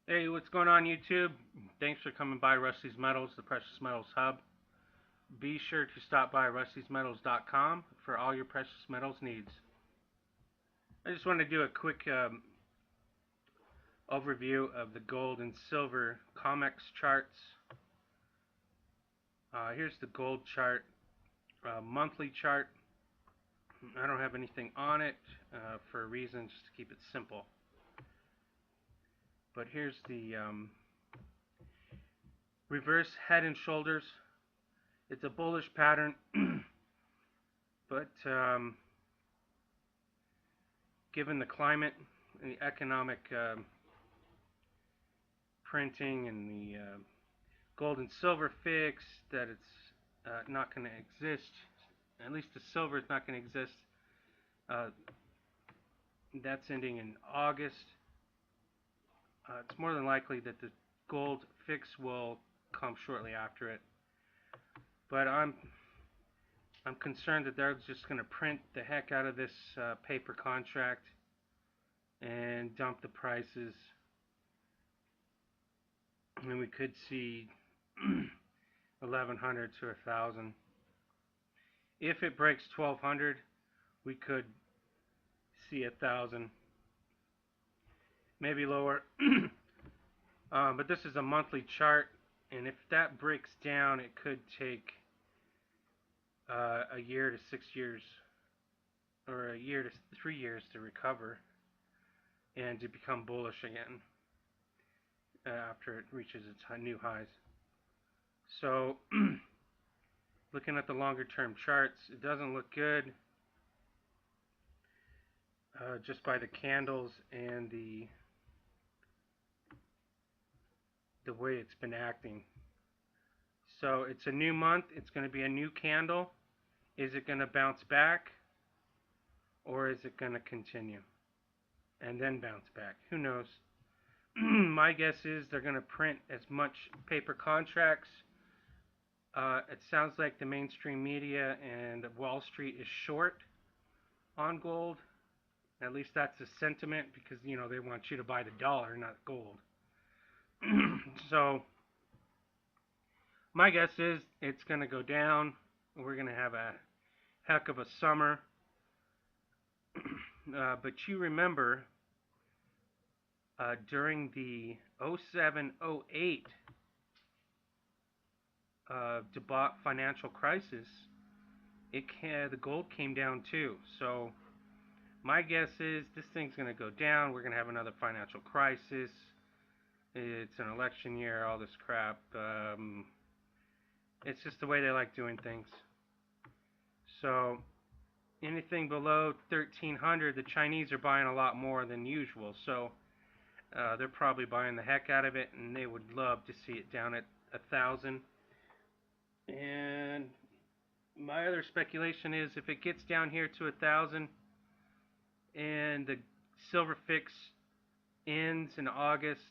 Hey, what's going on YouTube? Thanks for coming by Rusty's Metals, the Precious Metals Hub. Be sure to stop by rustysmetals.com for all your precious metals needs. I just want to do a quick overview of the gold and silver Comex charts. Here's the gold chart, monthly chart. I don't have anything on it for a reason, just to keep it simple. But here's the reverse head and shoulders. It's a bullish pattern, but given the climate and the economic printing and the gold and silver fix that it's not going to exist, at least the silver is not going to exist. That's ending in August. It's more than likely that the gold fix will come shortly after it. But I'm concerned that they're just going to print the heck out of this paper contract and dump the prices, and we could see 1100 to 1000. If it breaks 1200, we could see 1000, maybe lower. But this is a monthly chart, and if that breaks down, it could take a year to 6 years, or a year to 3 years to recover and to become bullish again after it reaches its new highs. So looking at the longer term charts, it doesn't look good just by the candles and the way it's been acting. So it's a new month, it's going to be a new candle. Is it going to bounce back, or is it going to continue and then bounce back? Who knows? My guess is they're going to print as much paper contracts. It sounds like the mainstream media and Wall Street is short on gold. At least that's the sentiment, because they want you to buy the dollar, not gold. So my guess is it's going to go down. We're going to have a heck of a summer. But you remember during the 07-08 financial crisis, the gold came down too. So my guess is this thing's going to go down. We're going to have another financial crisis. It's an election year, all this crap. It's just the way they like doing things. So anything below 1300, the Chinese are buying a lot more than usual. So they're probably buying the heck out of it, and they would love to see it down at 1000. And my other speculation is, if it gets down here to 1000 and the silver fix ends in August,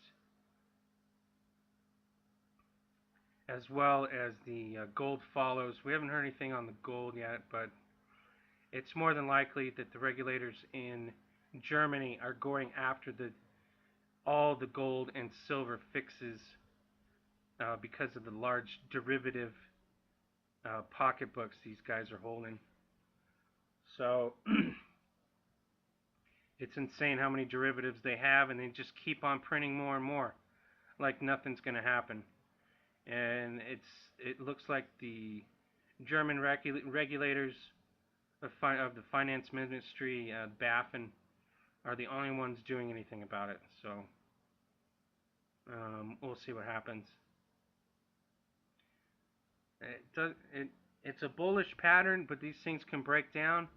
as well as the gold follows. We haven't heard anything on the gold yet, but it's more than likely that the regulators in Germany are going after all the gold and silver fixes because of the large derivative pocketbooks these guys are holding. So it's insane how many derivatives they have, and they just keep on printing more and more, like nothing's going to happen. And it looks like the German regulators of the finance ministry, BaFin, are the only ones doing anything about it. So we'll see what happens. It's a bullish pattern, but these things can break down.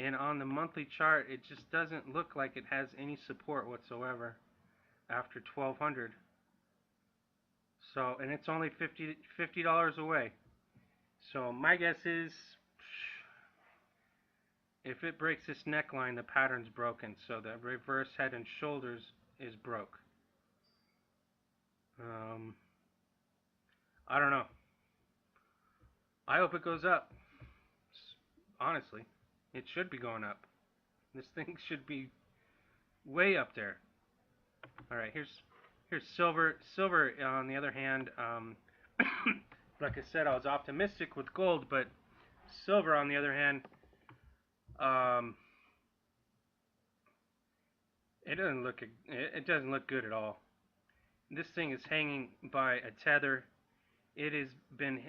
And on the monthly chart, it just doesn't look like it has any support whatsoever after 1200. So, and it's only $50 away. So my guess is, if it breaks this neckline, the pattern's broken. So the reverse head and shoulders is broke. I don't know. I hope it goes up. Honestly, it should be going up. This thing should be way up there. Alright, here's Here's silver. Silver, on the other hand, like I said, I was optimistic with gold, but silver, on the other hand, um, it doesn't look good at all. This thing is hanging by a tether. It has been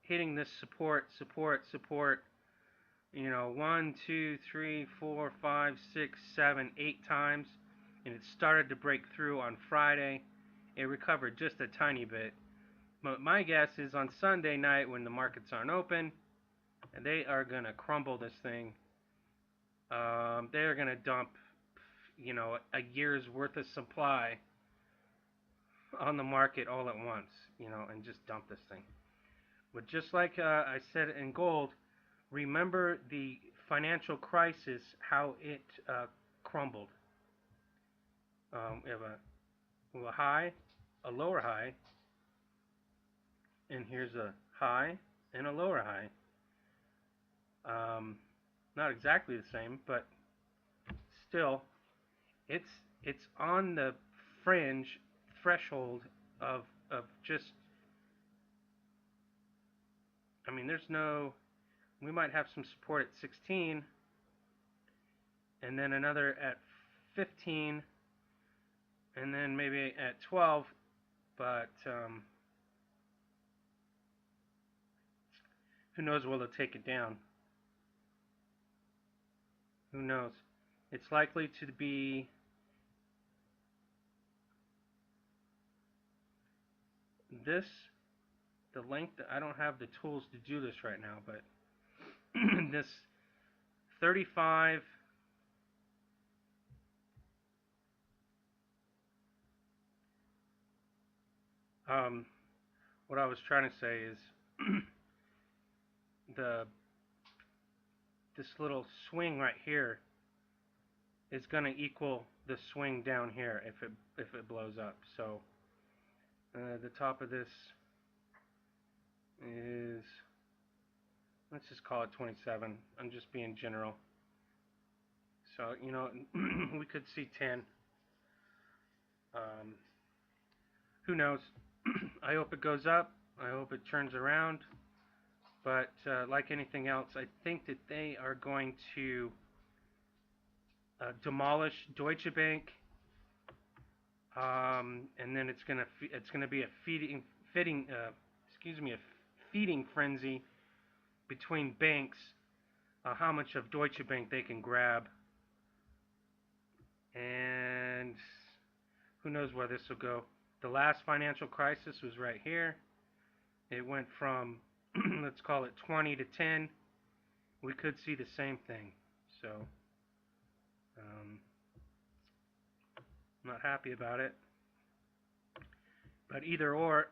hitting this support. You know, 1, 2, 3, 4, 5, 6, 7, 8 times, and it started to break through on Friday. It recovered just a tiny bit. But my guess is on Sunday night, when the markets aren't open, they are going to crumble this thing. They are going to dump, you know, a year's worth of supply on the market all at once, you know, and just dump this thing. But just like I said in gold, remember the financial crisis, how it crumbled. We have a high, a lower high, and here's a high and a lower high. Not exactly the same, but still, it's on the fringe threshold of just. I mean, there's no. We might have some support at 16, and then another at 15, and then maybe at 12, but who knows where they'll take it down. Who knows? It's likely to be this, the length. I don't have the tools to do this right now, but this 35, what I was trying to say is this little swing right here is going to equal the swing down here if it blows up. So the top of this is, let's just call it 27. I'm just being general. So, you know, we could see 10. Who knows? I hope it goes up. I hope it turns around. But like anything else, I think that they are going to demolish Deutsche Bank, and then it's gonna be a feeding frenzy between banks. How much of Deutsche Bank they can grab, and who knows where this will go. The last financial crisis was right here. It went from let's call it 20 to 10. We could see the same thing. So I'm not happy about it. But either or,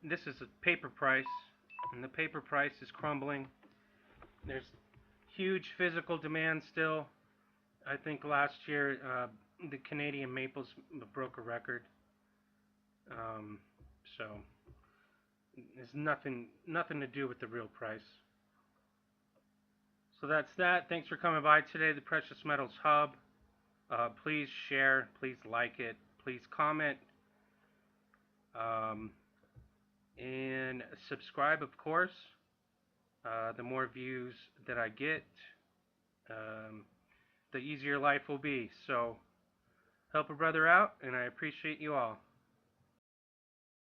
this is a paper price, and the paper price is crumbling. There's huge physical demand still. I think last year the Canadian maples broke a record. So there's nothing to do with the real price. So that's that. Thanks for coming by today, the Precious Metals Hub. Please share, please like it, please comment, and subscribe, of course. The more views that I get, the easier life will be. So help a brother out, and I appreciate you all.